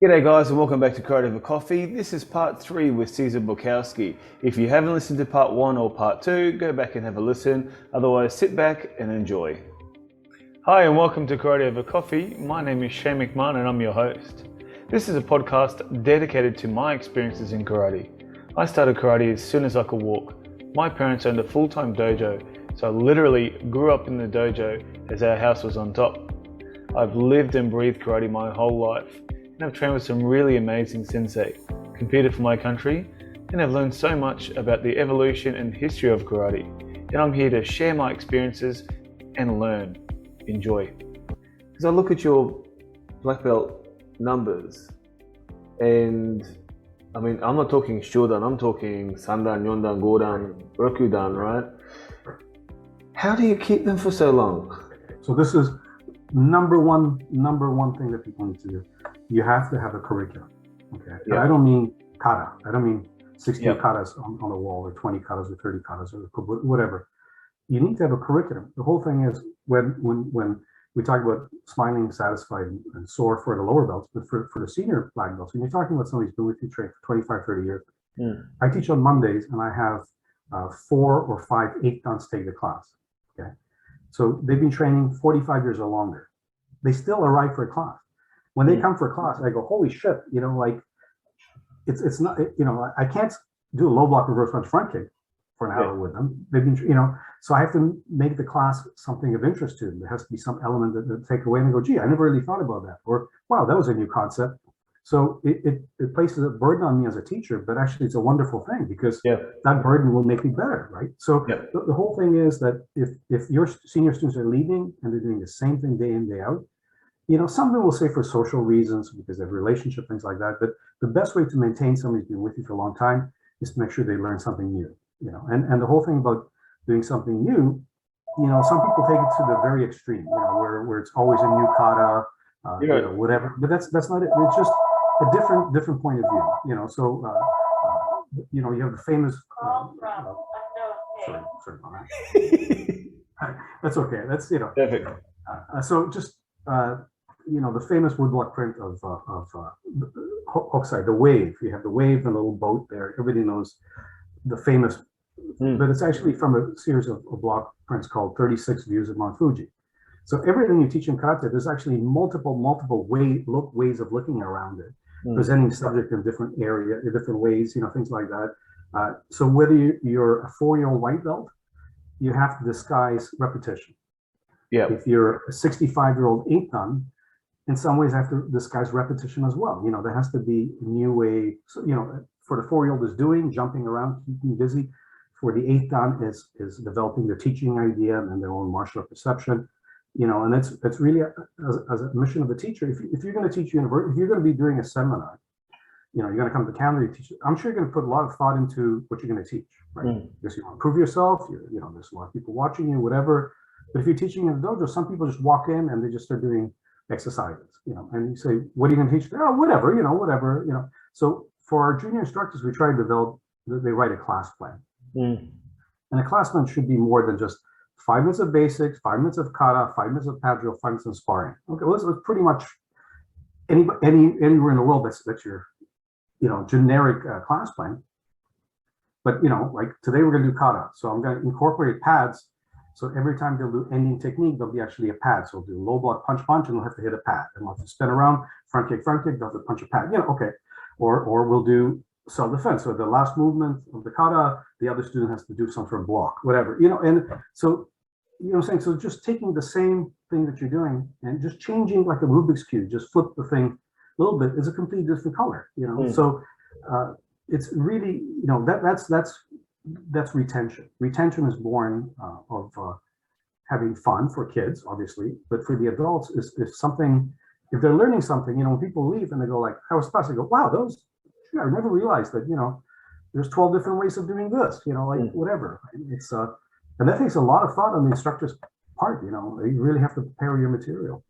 G'day guys and welcome back to Karate Over Coffee. This is part 3 with Cezar Borkowski. If you haven't listened to part 1 or part 2, go back and have a listen. Otherwise, sit back and enjoy. Hi and welcome to Karate Over Coffee. My name is Shane McMahon and I'm your host. This is a podcast dedicated to my experiences in karate. I started karate as soon as I could walk. My parents owned a full-time dojo, so I literally grew up in the dojo as our house was on top. I've lived and breathed karate my whole life. And I've trained with some really amazing sensei, competed for my country, and I've learned so much about the evolution and history of karate. And I'm here to share my experiences and learn. Enjoy. As I look at your black belt numbers, and I mean, I'm not talking Shodan, I'm talking Sandan, Yondan, Godan, Rokudan, right? How do you keep them for so long? So this is number one thing that people need to do. You have to have a curriculum. Okay. Yeah. I don't mean kata. I don't mean 16 katas on the wall or 20 katas or 30 katas or whatever. You need to have a curriculum. The whole thing is when we talk about smiling, satisfied, and sore for the lower belts, but for the senior black belts, when you're talking about somebody who's been with you trained for 25, 30 years, I teach on Mondays and I have 4 or 5 8-dons take the class. Okay. So they've been training 45 years or longer. They still arrive for a class. When they come for a class, I go, holy shit, like it's not, I can't do a low block reverse punch front kick for an hour with them. They've been, so I have to make the class something of interest to them. There has to be some element that take away and go, gee, I never really thought about that. Or, wow, that was a new concept. So it places a burden on me as a teacher, but actually it's a wonderful thing because that burden will make me better, right? So the whole thing is that if your senior students are leaving and they're doing the same thing day in, day out, some people will say for social reasons, because of relationship, things like that, but the best way to maintain somebody who's been with you for a long time is to make sure they learn something new, and the whole thing about doing something new, some people take it to the very extreme, where it's always a new kata, whatever, but that's not it. It's just a different point of view, so, you have the famous, sorry about that. That's okay. That's, Perfect. So just, the famous woodblock print of Hokusai, the wave. You have the wave, the little boat there. Everybody knows the famous, but it's actually from a series of block prints called 36 Views of Mount Fuji. So everything you teach in karate, there's actually multiple ways of looking around it, presenting the subject in different different ways, things like that. So whether you're a 4-year-old white belt, you have to disguise repetition. Yeah. If you're a 65-year-old 8-dan, in some ways I have to disguise repetition as well. There has to be a new way. So, for the 4-year-old is doing, jumping around, keeping busy. For the 8-dan is developing their teaching idea and their own martial art perception. And that's really as a mission of a teacher. If you're going to teach if you're going to be doing a seminar, you're going to come to Canada, you teach. I'm sure you're going to put a lot of thought into what you're going to teach, right? Because you want to prove yourself. There's a lot of people watching you, whatever. But if you're teaching in a dojo, some people just walk in and they just start doing exercises, and you say, what are you going to teach? Oh, whatever, whatever. So for our junior instructors, we try to develop, they write a class plan. And a class plan should be more than just 5 minutes of basics, 5 minutes of kata, 5 minutes of pad drill, 5 minutes of sparring. Okay, well, it's pretty much anywhere in the world that's your, generic class plan. But, like today we're going to do kata. So I'm going to incorporate pads. So every time they'll do ending technique, there'll be actually a pad. So they'll do low block punch, and they'll have to hit a pad. And they'll have to spin around, front kick, they'll have to punch a pad. Okay. Or we'll do self-defense. So the last movement of the kata, the other student has to do some sort of block, whatever. And so, what I'm saying? So just taking the same thing that you're doing and just changing like a Rubik's Cube, just flip the thing a little bit, is a completely different color, So it's really, that's retention. Retention is born of having fun for kids, obviously, but for the adults, if they're learning something, when people leave and they go like, how was class? They go, wow, I never realized that, there's 12 different ways of doing this, whatever. It's and that takes a lot of thought on the instructor's part, you really have to prepare your material.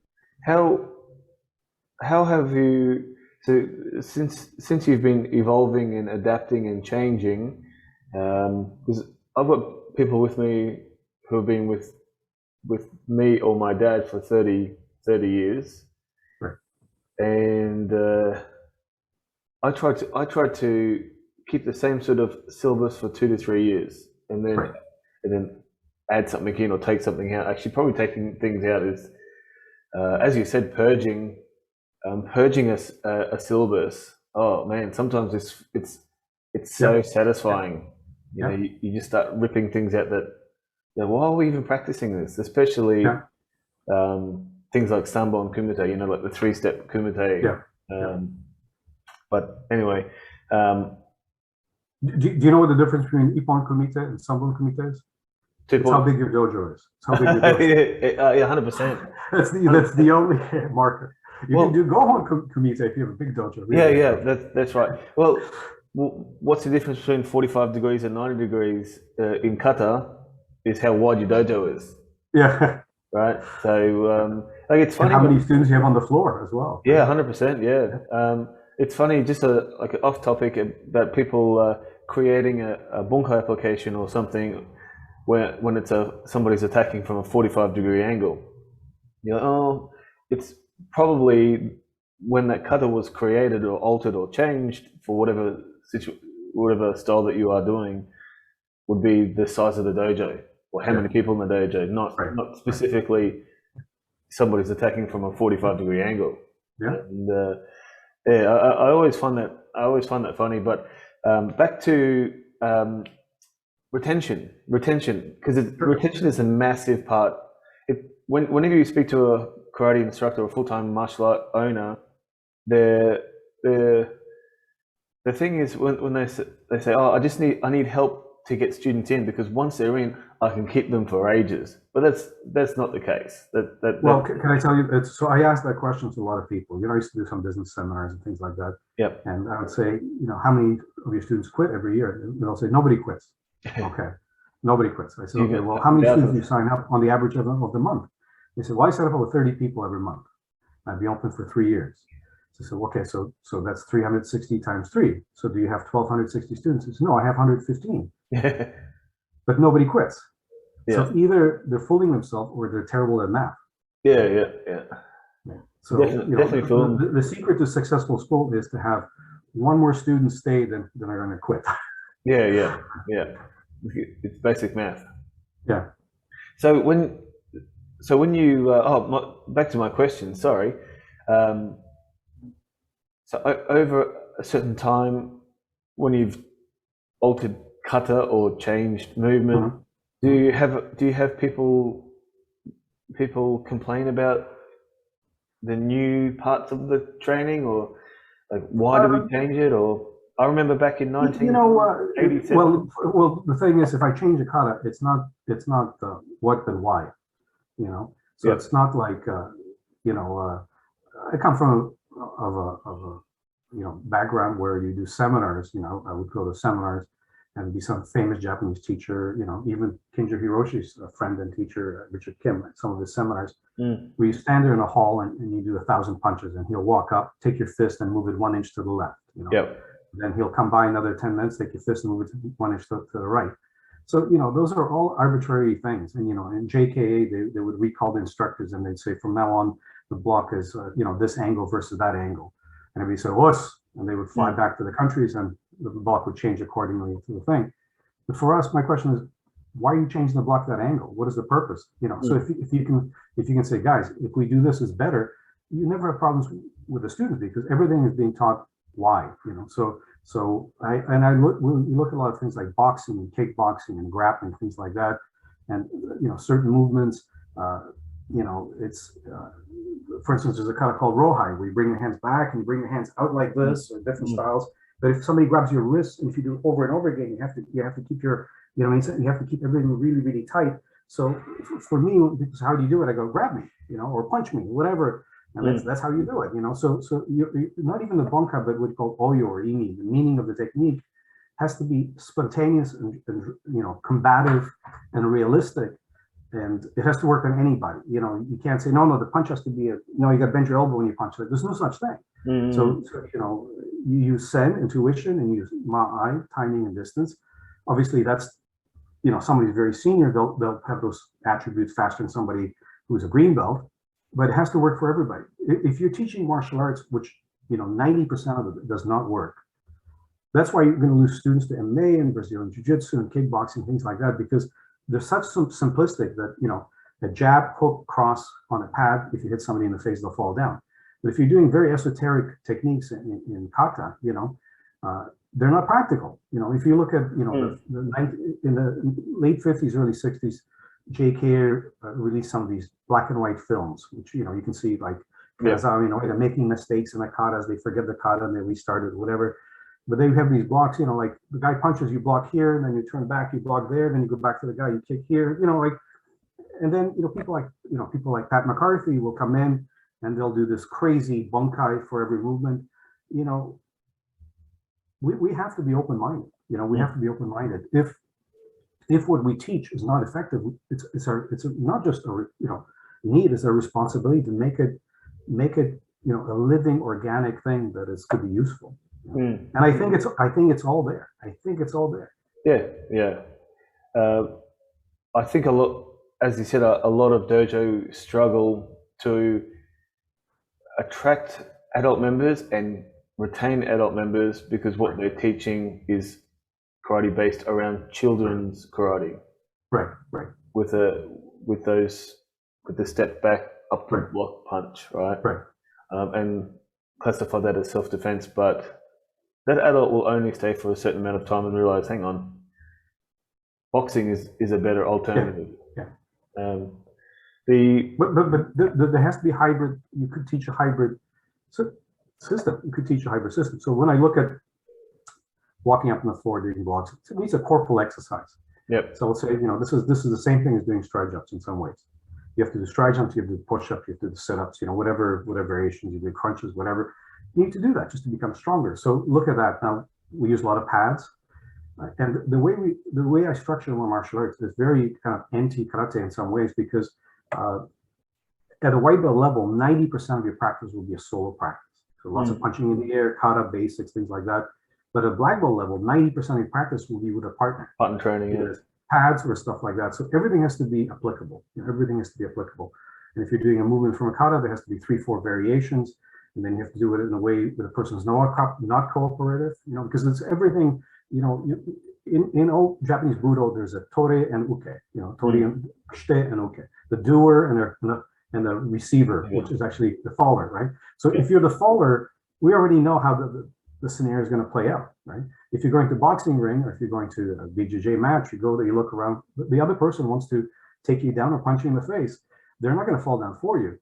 How have you, so since you've been evolving and adapting and changing, because I've got people with me who have been with me or my dad for 30 years. Right. And I try to keep the same sort of syllabus for 2 to 3 years, Right. and then add something in or take something out. Actually, probably taking things out is, as you said, purging a syllabus. Oh man, sometimes it's so Yep. satisfying. You know, Yep. you just start ripping things out that, why are we even practicing this? Especially Yep. things like Sambo and Kumite, like the three-step Kumite. Yep. Yep. But anyway, um, Do you know what the difference between Ippon Kumite and Sambun Kumite is? two It's how points. big your dojo is. It's how big your dojo is. Yeah, 100%. That's the only marker. You can Well, do Gohon Kumite if you have a big dojo. yeah, Really big yeah, dojo. that's right. Well, what's the difference between 45 degrees and 90 degrees in kata is how wide your dojo is, Yeah. right? So, like, it's And funny how many when, students you have on the floor as well. yeah, 100%, yeah. It's funny, just like off topic, about people creating a bunkai application or something when somebody's attacking from a 45-degree angle. You're like, oh, it's probably when that kata was created or altered or changed for whatever style that you are doing, would be the size of the dojo or how many people in the dojo, not Right. not specifically somebody's attacking from a 45-degree angle. Yeah. And yeah, I always find that funny. But back to retention, because retention is a massive part. Whenever you speak to a karate instructor or full-time martial art owner, the the thing is, when they say, oh, I need help to get students in, because once they're in, I can keep them for ages. But that's not the case. Well, can I tell you? So I asked that question to a lot of people. I used to do some business seminars and things like that. Yep. And I would say, how many of your students quit every year? And they'll say, nobody quits. Okay. Nobody quits. I said, okay, well, how many students do you sign up on the average of the month? They said, well, I sign up with 30 people every month. I'd be open for 3 years. So I said, okay, so that's 360 times 3. So do you have 1,260 students? He said, no, I have 115. But nobody quits. Yeah. So either they're fooling themselves or they're terrible at math. Yeah. So definitely the secret to successful school is to have one more student stay than are going to quit. Yeah. It's basic math. Yeah. So when you back to my question. Sorry. So over a certain time, when you've altered kata or changed movement, do you have people complain about the new parts of the training, or like, why do we change it? Or I remember back in 1987. Well, the thing is, if I change a kata, it's not what but why, So It's not like I come from a background where you do seminars. I would go to seminars and be some famous Japanese teacher. Even Kinjo Hiroshi's friend and teacher, Richard Kim, at some of his seminars. Where you stand there in a hall and you do 1,000 punches, and he'll walk up, take your fist, and move it 1 inch to the left. Then he'll come by another 10 minutes, take your fist, and move it 1 inch to the right. So those are all arbitrary things. And in JKA, they would recall the instructors, and they'd say, from now on, the block is this angle versus that angle, and everybody said, "Wuss," and they would fly back to the countries, and the block would change accordingly to the thing. But for us, my question is, why are you changing the block at that angle? What is the purpose? So if you can say, guys, if we do this is better, you never have problems with the students, because everything is being taught why. So we look at a lot of things like boxing and kickboxing and grappling, things like that, and certain movements. It's for instance, there's a kata called rohai, where you bring the hands back and you bring the hands out like this, or different styles. But if somebody grabs your wrist, and if you do it over and over again, you have to keep your you have to keep everything really, really tight. So for me, because how do you do it? I go, grab me, or punch me, whatever. And that's how you do it, So you're not even the bunkai, but what we call oyo or imi, the meaning of the technique has to be spontaneous and combative and realistic. And it has to work on anybody. You can't say, no, the punch has to be you got to bend your elbow when you punch. There's no such thing. So you use sen, intuition, and you use ma'ai, timing and distance. Obviously, that's, somebody's very senior, they'll have those attributes faster than somebody who's a green belt, but it has to work for everybody. If you're teaching martial arts, which 90% of it does not work. That's why you're going to lose students to MMA and Brazilian Jiu-Jitsu and kickboxing, things like that, because they're such simplistic that, a jab, hook, cross on a pad, if you hit somebody in the face, they'll fall down. But if you're doing very esoteric techniques in kata, they're not practical. If you look at, in the late 50s, early 60s, JK released some of these black and white films, which, you can see like, they're making mistakes in the katas, they forget the kata and they restart it, whatever. But they have these blocks, like the guy punches, you block here, and then you turn back, you block there, then you go back to the guy, you kick here, and then, people like Pat McCarthy will come in and they'll do this crazy bunkai for every movement. We have to be open-minded, we have to be open-minded. If what we teach is not effective, it's not just a, need, it's a responsibility to make it, a living organic thing that could be useful. And I think it's all there. Yeah. I think a lot, as you said, a lot of dojo struggle to attract adult members and retain adult members because what they're teaching is karate based around children's karate. Right. With the step back upward block punch, right? And classify that as self-defense, but that adult will only stay for a certain amount of time and realize, hang on, boxing is a better alternative. But there has to be hybrid. You could teach a hybrid system. So when I look at walking up on the floor doing blocks, it's a corporal exercise. Yep. So let's say, this is the same thing as doing stride jumps in some ways. You have to do stride jumps, you have to do push-ups, you have to do sit-ups, whatever variations, you do crunches, whatever. You need to do that just to become stronger. So look at that. Now we use a lot of pads, and the way I structure my martial arts is very kind of anti-karate in some ways, because at a white belt level, 90% of your practice will be a solo practice. So lots of punching in the air, kata basics, things like that. But at black belt level, 90% of your practice will be with a partner. Partner training, pads or stuff like that. So everything has to be applicable. Everything has to be applicable. And if you're doing a movement from a kata, there has to be 3-4 variations. And then you have to do it in a way that the person's not cooperative, because it's everything, in old Japanese Budo, there's a tori and uke, tori and shite and uke, the doer and the receiver, which is actually the faller, right? So if you're the faller, we already know how the scenario is going to play out, right? If you're going to boxing ring, or if you're going to a BJJ match, you go there, you look around, the other person wants to take you down or punch you in the face. They're not going to fall down for you.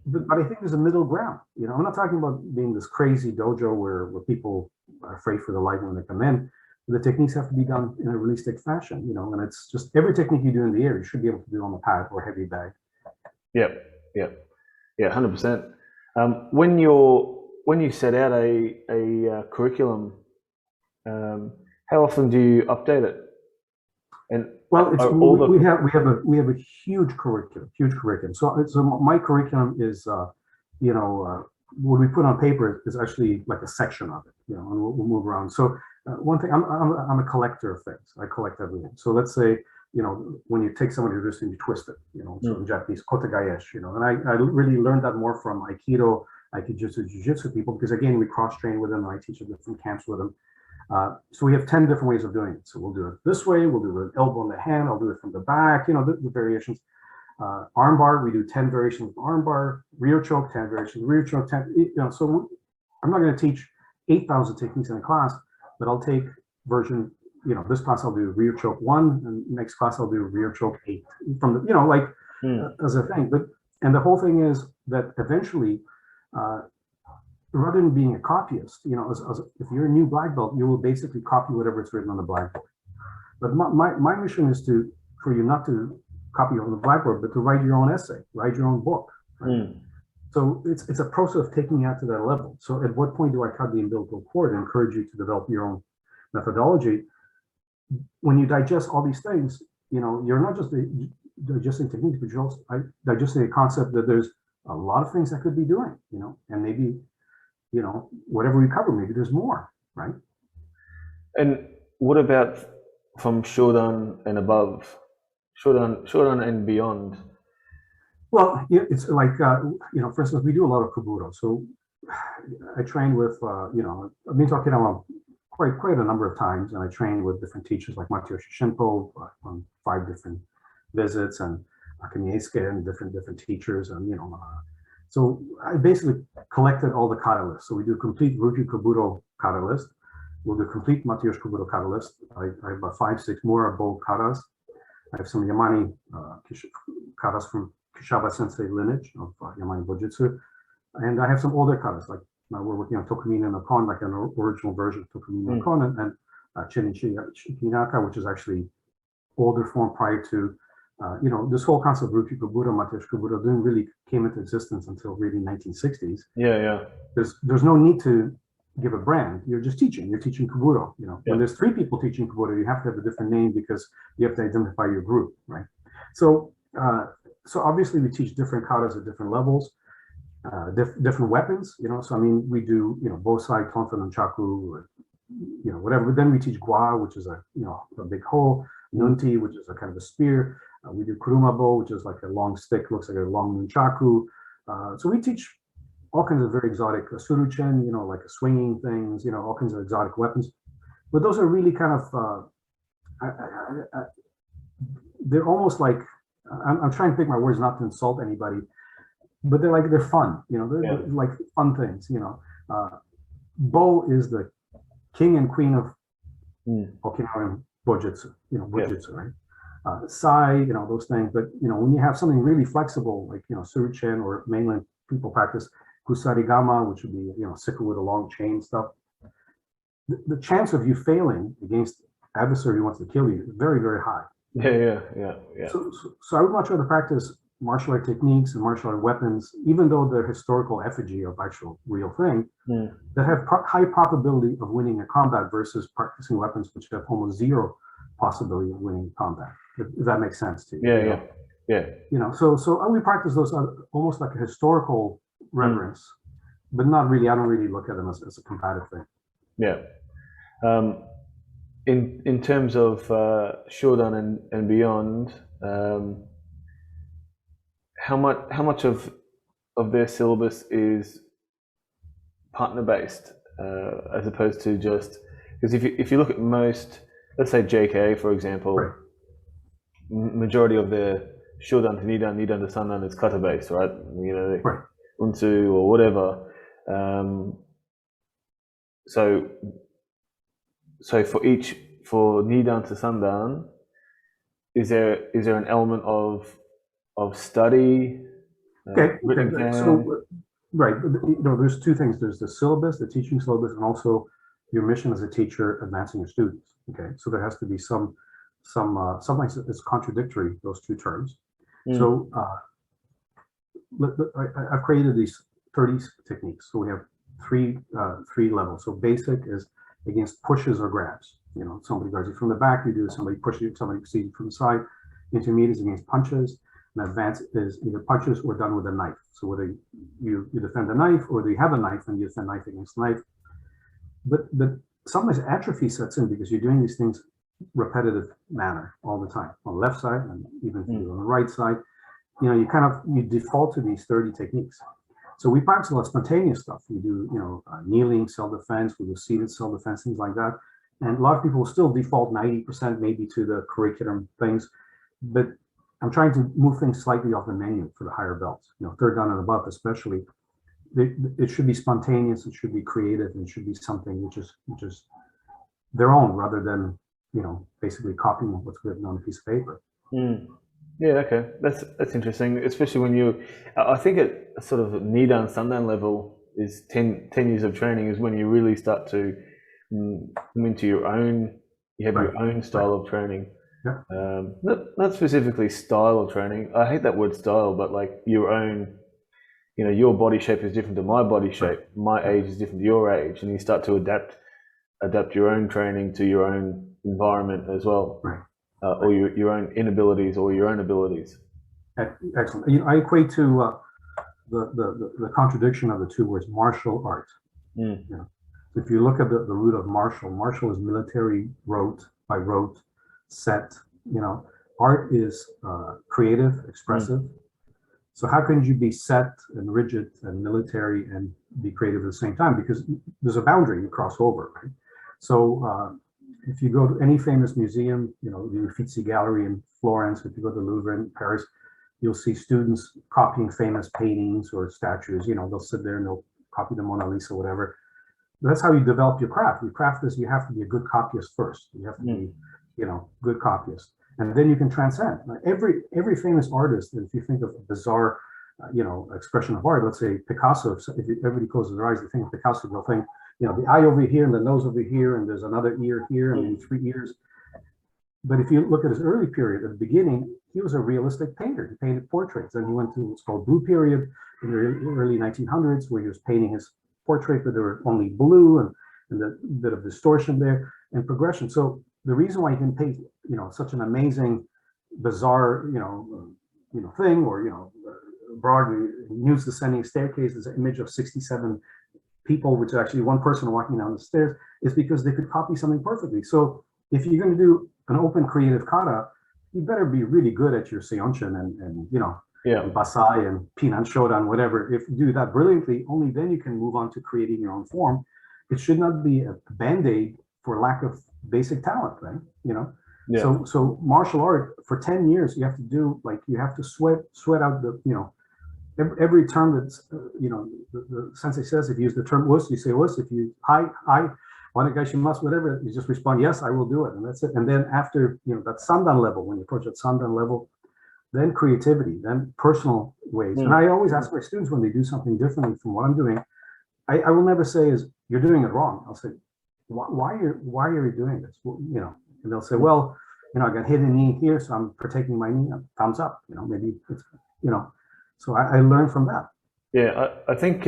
But I think there's a middle ground. I'm not talking about being this crazy dojo where people are afraid for their life when they come in. The techniques have to be done in a realistic fashion, and it's just every technique you do in the air, you should be able to do on the pad or heavy bag. Yeah, 100%. When you set out a curriculum, how often do you update it? And well, we have a huge curriculum. So my curriculum is, what we put on paper is actually like a section of it, and we'll move around. So one thing, I'm a collector of things. I collect everything. So let's say, when you take somebody's wrist and you twist it, so in Japanese, kotegaeshi, and I really learned that more from Aikido, Aikijutsu, Jiu-Jitsu people, because again, we cross-train with them, and I teach at different camps with them. So we have 10 different ways of doing it. So we'll do it this way, we'll do it with an elbow in the hand, I'll do it from the back, the variations. Armbar, we do 10 variations of armbar, rear choke, 10 variations, rear choke, 10, so I'm not going to teach 8,000 techniques in a class, but I'll take version, this class I'll do rear choke 1, and next class I'll do rear choke 8 from the, as a thing. And the whole thing is that eventually, rather than being a copyist, if you're a new black belt, you will basically copy whatever is written on the blackboard. But my mission is for you not to copy on the blackboard, but to write your own essay, write your own book. Right? So it's a process of taking you out to that level. So at what point do I cut the umbilical cord and encourage you to develop your own methodology? When you digest all these things, you're not just digesting techniques, but you're also digesting a concept that there's a lot of things I could be doing, and maybe, whatever we cover, maybe there's more, right? And what about from Shodan and above, Shodan and beyond? Well, it's like, for instance, we do a lot of Kobudo. So I trained with, I've been to Okinawa quite a number of times, and I trained with different teachers like Matsuyoshi Shinpo on 5 different visits, and Akamiyesuke and different teachers, and so I basically collected all the kata lists. So we do complete Ruju Kobudo kata list. We'll do complete Matsuyoshi Kobudo kata list. I have about 5, 6 more bow katas. I have some Yamani katas from Kishaba Sensei lineage of Yamani Bojutsu. And I have some older katas, like we're working on Tokumina no Kon, like an original version of Tokumina no Kon, and Chinichi Shinaka, which is actually older form prior to, this whole concept of Ruju Kobudo, Matsuyoshi Kobudo didn't really came into existence until really 1960s. Yeah. There's no need to give a brand. You're just teaching. You're teaching Kobudo. When there's 3 people teaching Kobudo, you have to have a different name because you have to identify your group, right? So obviously we teach different katas at different levels. Different weapons, so I mean, we do, bosai, tonfa, and chaku, whatever. But then we teach gua, which is a big hole, nunti, which is a kind of a spear. We do kuruma bow, which is like a long stick, looks like a long nunchaku. So we teach all kinds of very exotic suruchen, like a swinging things, all kinds of exotic weapons. But those are really kind of, they're almost like, I'm trying to pick my words not to insult anybody, but they're fun, they're like fun things, Bo is the king and queen of Okinawan Bojutsu, Bojutsu, right? Sai, those things. But, when you have something really flexible, like, Suruchen, or mainland people practice Kusarigama, which would be, sickle with a long chain stuff, the chance of you failing against adversary who wants to kill you is very, very high. Yeah. So I would much rather practice martial art techniques and martial art weapons, even though they're historical effigy of actual real thing, that have high probability of winning a combat versus practicing weapons which have almost 0 possibility of winning combat. If that makes sense to you. Yeah. So we practice those almost like a historical reverence, but not really. I don't really look at them as a combative thing. Yeah. In terms of Shodan and beyond, how much of their syllabus is partner based as opposed to just, because if you look at most, let's say JK for example, right. Majority of their Shodan to Nidan to Sandan is kata based, right? Right. Unsu or whatever. So for Nidan to Sandan, is there an element of study? Okay. So right, there's 2 things. There's the syllabus, the teaching syllabus, and also your mission as a teacher advancing your students. Okay, so there has to be sometimes it's contradictory, those 2 terms. So I've created these 30 techniques. So we have three levels. So basic is against pushes or grabs. Somebody guards you from the back, you do, somebody pushes you, somebody sees you from the side. Intermediate is against punches, and advanced is either punches or done with a knife. So whether you defend a knife, or you have a knife and you defend knife against knife. But sometimes atrophy sets in because you're doing these things repetitive manner all the time on the left side, and even if you do on the right side, you default to these 30 techniques. So we practice a lot of spontaneous stuff. We do, kneeling, self-defense, we do seated self-defense, things like that. And a lot of people will still default 90% maybe to the curriculum things, but I'm trying to move things slightly off the menu for the higher belts, 3rd dan and above especially. It should be spontaneous, it should be creative, and it should be something which is their own, rather than basically copying what's written on a piece of paper. Yeah, okay, that's interesting, especially when I think at a sort of Nidan Sandan level is 10 years of training is when you really start to come into your own. You have your own style of training. Yeah. Not specifically style of training. I hate that word style, but like your own. Your body shape is different to my body shape. My age is different to your age, and you start to adapt your own training to your own environment as well, or your own inabilities or your own abilities. Excellent. I equate to the contradiction of the 2 words, martial art. If you look at the root of martial is military, by rote, set. Art is creative, expressive. So how can you be set and rigid and military and be creative at the same time, because there's a boundary you cross over, right? So if you go to any famous museum, the Uffizi Gallery in Florence, if you go to the Louvre in Paris, you'll see students copying famous paintings or statues. They'll sit there and they'll copy the Mona Lisa, whatever. That's how you develop your craft. Your craft is you have to be a good copyist first. You have to be, good copyist, and then you can transcend. Every famous artist, if you think of a bizarre, expression of art, let's say Picasso. If everybody closes their eyes, they think of Picasso, they'll think, the eye over here and the nose over here, and there's another ear here, and then 3 ears. But if you look at his early period, at the beginning, he was a realistic painter. He painted portraits, and he went to what's called blue period in the early 1900s, where he was painting his portrait, but there were only blue and a bit of distortion there and progression. So the reason why he can paint, such an amazing, bizarre, thing, or broad news descending staircase is an image of 67 people, which is actually one person walking down the stairs, is because they could copy something perfectly. So if you're going to do an open creative kata, you better be really good at your seonshin and basai and pinan shodan, whatever. If you do that brilliantly, only then you can move on to creating your own form. It should not be a band-aid for lack of basic talent, right? So martial art for 10 years, you have to do, you have to sweat out the, every term that's, the sensei says, if you use the term us, you say us. If you hi, onegaishimasu, whatever, you just respond, yes, I will do it. And that's it. And then after, that sandan level, when you approach that sandan level, then creativity, then personal ways. And I always ask my students when they do something differently from what I'm doing, I will never say you're doing it wrong. I'll say, why are you doing this? Well, and they'll say, well, I got hit in the knee here, so I'm protecting my knee. Thumbs up, maybe it's, so I learned from that. Yeah, I think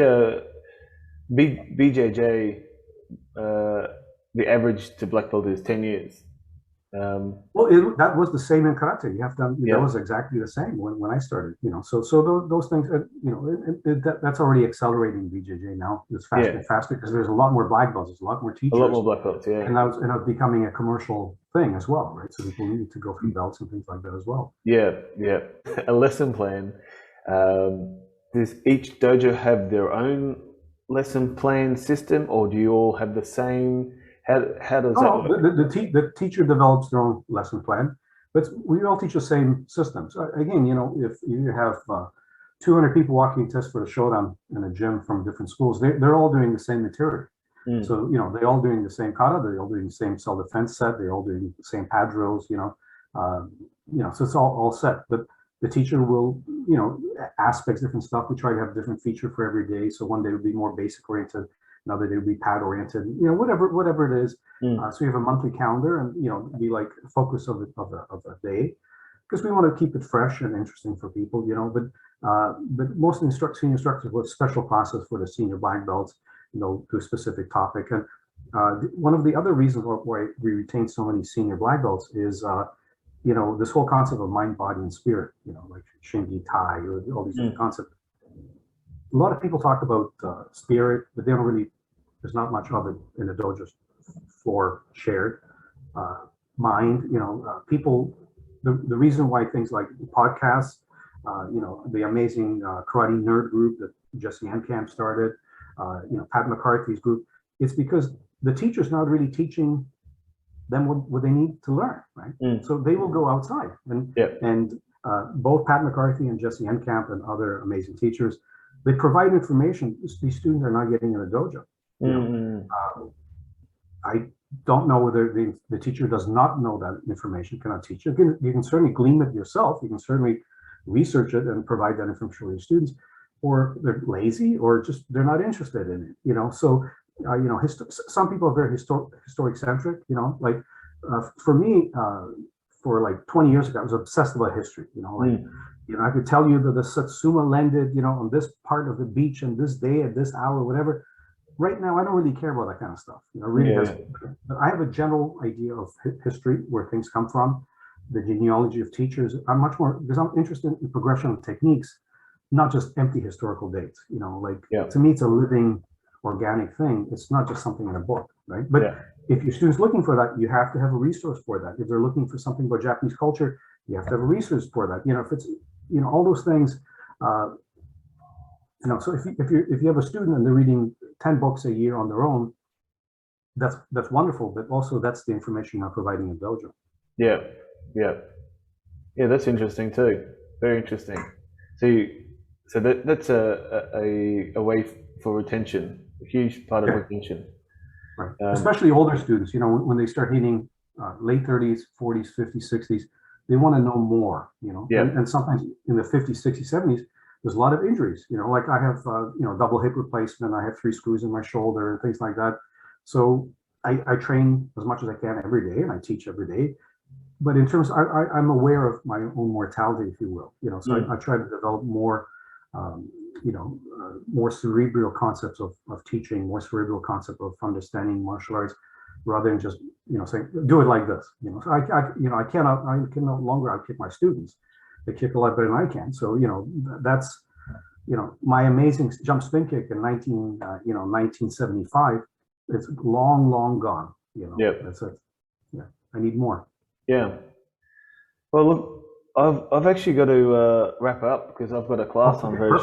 BJJ, the average to black belt is 10 years. Well, that was the same in karate. You have to. That was exactly the same when I started. So those things. That's already accelerating BJJ now. It's faster and faster because there's a lot more black belts. There's a lot more teachers. A lot more black belts. Yeah. And now it's becoming a commercial thing as well, right? So people need to go through belts and things like that as well. Yeah. A lesson plan. Does each dojo have their own lesson plan system, or do you all have the same? How does that work? The teacher develops their own lesson plan, but we all teach the same system. So again, if you have 200 people walking test for the shodan in a gym from different schools, they're all doing the same material. So they're all doing the same kata, they're all doing the same self-defense set, they're all doing the same pad drills. So it's all set. But the teacher will, aspects different stuff. We try to have a different feature for every day. So one day will be more basic oriented. Another day will be pad oriented, whatever it is. So you have a monthly calendar, and be like focus of a day, because we want to keep it fresh and interesting for people. But most senior instructors will have special classes for the senior black belts, to a specific topic. And one of the other reasons why we retain so many senior black belts is this whole concept of mind, body, and spirit. Like Shingi Tai, or all these different concepts. A lot of people talk about spirit, but they don't really. There's not much of it in the dojo floor shared. Mind, people. The reason why things like podcasts, the amazing karate nerd group that Jesse Camp started, Pat McCarthy's group, it's because the teacher's not really teaching them what they need to learn, right? So they will go outside, and both Pat McCarthy and Jesse Camp and other amazing teachers, they provide information these students are not getting in the dojo. I don't know whether the teacher does not know that information, cannot teach it. You can certainly glean it yourself. You can certainly research it and provide that information for your students, or they're lazy, or just they're not interested in it. So some people are very historic centric. For me, for like 20 years ago, I was obsessed about history. I could tell you that the Satsuma landed, on this part of the beach and this day at this hour, whatever. Right now, I don't really care about that kind of stuff. But I have a general idea of history, where things come from, the genealogy of teachers. I'm much more, because I'm interested in progression of techniques, not just empty historical dates. To me, it's a living, organic thing. It's not just something in a book, right? But if your student's looking for that, you have to have a resource for that. If they're looking for something about Japanese culture, you have to have a resource for that. If it's, all those things. So if you have a student and they're reading 10 books a year on their own, that's wonderful. But also that's the information you're providing in Dojo. Yeah, yeah, yeah. That's interesting too. Very interesting. So that's a way for retention, a huge part of retention. Right. Especially older students, when they start hitting late 30s, 40s, 50s, 60s, they want to know more, Yeah. and sometimes in the 50s, 60s, 70s, there's a lot of injuries, like I have, double hip replacement, I have 3 screws in my shoulder and things like that. So I train as much as I can every day and I teach every day. But in terms, I'm aware of my own mortality, if you will, so I try to develop more, more cerebral concepts of teaching, more cerebral concept of understanding martial arts, rather than just saying do it like this. So I can no longer outkick my students. They kick a lot better than I can. So that's my amazing jump spin kick in 1975. It's long gone. That's it. Yeah, I need more. Yeah. Well, look, I've actually got to wrap up because I've got a class on very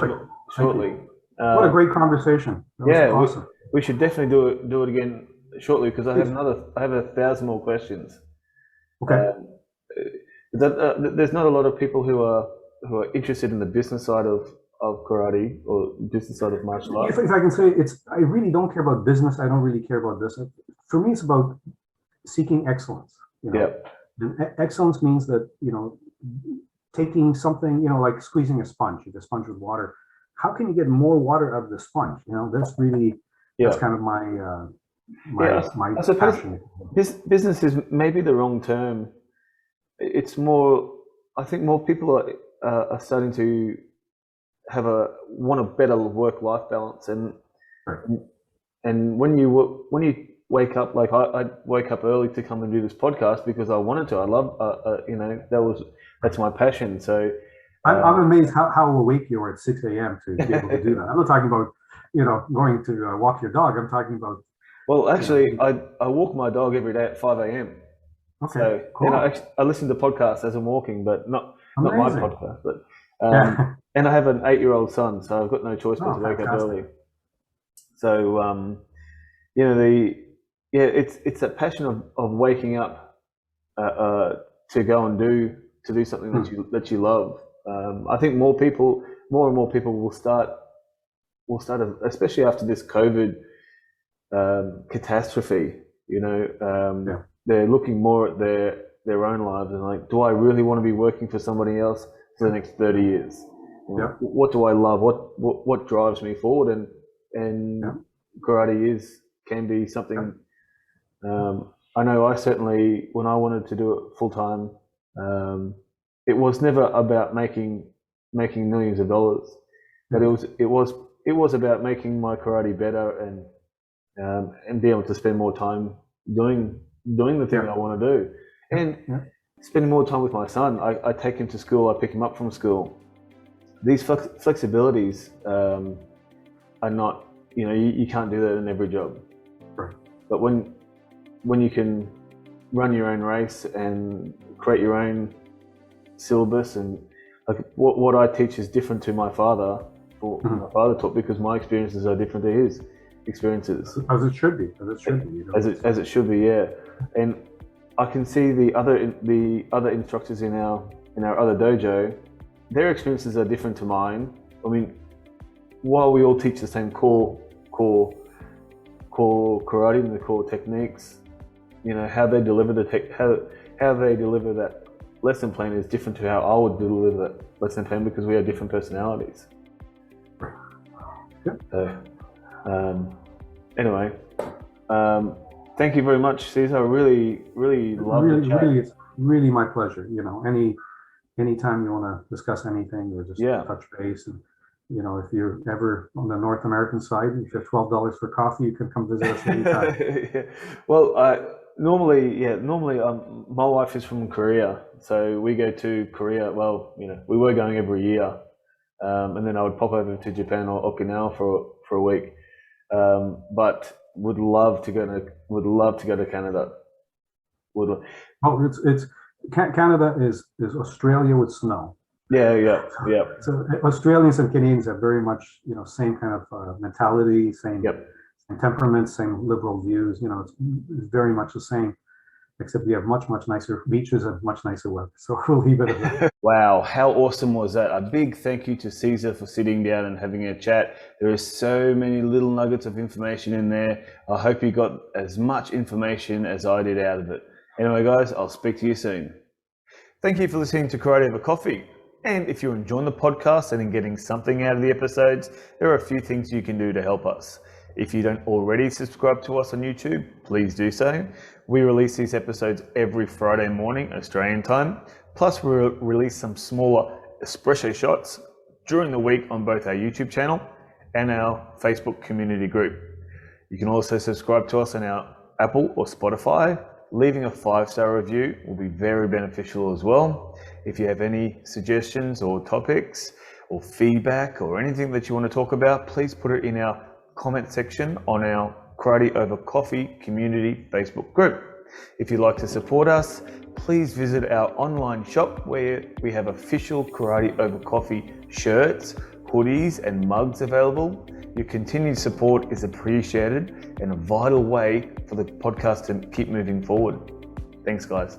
shortly. What a great conversation! That was awesome. We should definitely do it again shortly because I have 1,000 more questions. Okay. There's not a lot of people who are interested in the business side of karate or business side of martial arts. If I can say, I really don't care about business. I don't really care about this. For me, it's about seeking excellence. Yeah. And excellence means that taking something like squeezing a sponge with water. How can you get more water out of the sponge? That's really that's kind of my my passion. Business is maybe the wrong term. It's more. I think more people are starting to want a better work-life balance, and when you wake up, like I woke up early to come and do this podcast because I wanted to. I love that's my passion. So I'm amazed how awake you are at 6 a.m. to be able to do that. I'm not talking about going to walk your dog. I'm talking about. Well, actually, I walk my dog every day at 5 a.m. Okay, so cool. I listen to podcasts as I'm walking, but not my podcast. But and I have an 8-year-old son, so I've got no choice but to wake up early. So it's that passion of waking up to go and do something that you love. I think more and more people will start, especially after this COVID catastrophe. They're looking more at their own lives and like, do I really want to be working for somebody else for the next 30 years? What do I love? What drives me forward? And karate can be something. I know I certainly, when I wanted to do it full time, it was never about making millions of dollars, but it was about making my karate better and be able to spend more time doing the thing I want to do, and spending more time with my son. I take him to school, I pick him up from school. These flexibilities are not, you can't do that in every job. Right. But when you can run your own race and create your own syllabus, and like what I teach is different to my father, my father taught, because my experiences are different to his experiences. As it should be. As it should be, yeah. And I can see the other instructors in our other dojo, their experiences are different to mine. I mean, while we all teach the same core karate and the core techniques, how they deliver how they deliver that lesson plan is different to how I would deliver that lesson plan, because we have different personalities. So, anyway, thank you very much, Cezar. I really love the chat. It's really my pleasure. Anytime you want to discuss anything or just touch base, and if you're ever on the North American side, if you have $12 for coffee, you can come visit us anytime. Well, normally, my wife is from Korea, so we go to Korea. Well, we were going every year, and then I would pop over to Japan or Okinawa for a week. But would love to go to Canada. It's Canada is Australia with snow. Yeah. So Australians and Canadians have very much, same kind of mentality, same temperament, same liberal views. It's very much the same, except we have much, much nicer beaches and much nicer weather. So we'll leave it at that. Wow, how awesome was that? A big thank you to Cezar for sitting down and having a chat. There are so many little nuggets of information in there. I hope you got as much information as I did out of it. Anyway, guys, I'll speak to you soon. Thank you for listening to Karate Over Coffee. And if you're enjoying the podcast and getting something out of the episodes, there are a few things you can do to help us. If you don't already subscribe to us on YouTube, please do so. We release these episodes every Friday morning, Australian time. Plus, we release some smaller espresso shots during the week on both our YouTube channel and our Facebook community group. You can also subscribe to us on our Apple or Spotify. Leaving a 5-star review will be very beneficial as well. If you have any suggestions or topics or feedback or anything that you want to talk about, please put it in our comment section on our Karate Over Coffee community Facebook group. If you'd like to support us, please visit our online shop where we have official Karate Over Coffee shirts, hoodies and mugs available. Your continued support is appreciated and a vital way for the podcast to keep moving forward. Thanks, guys.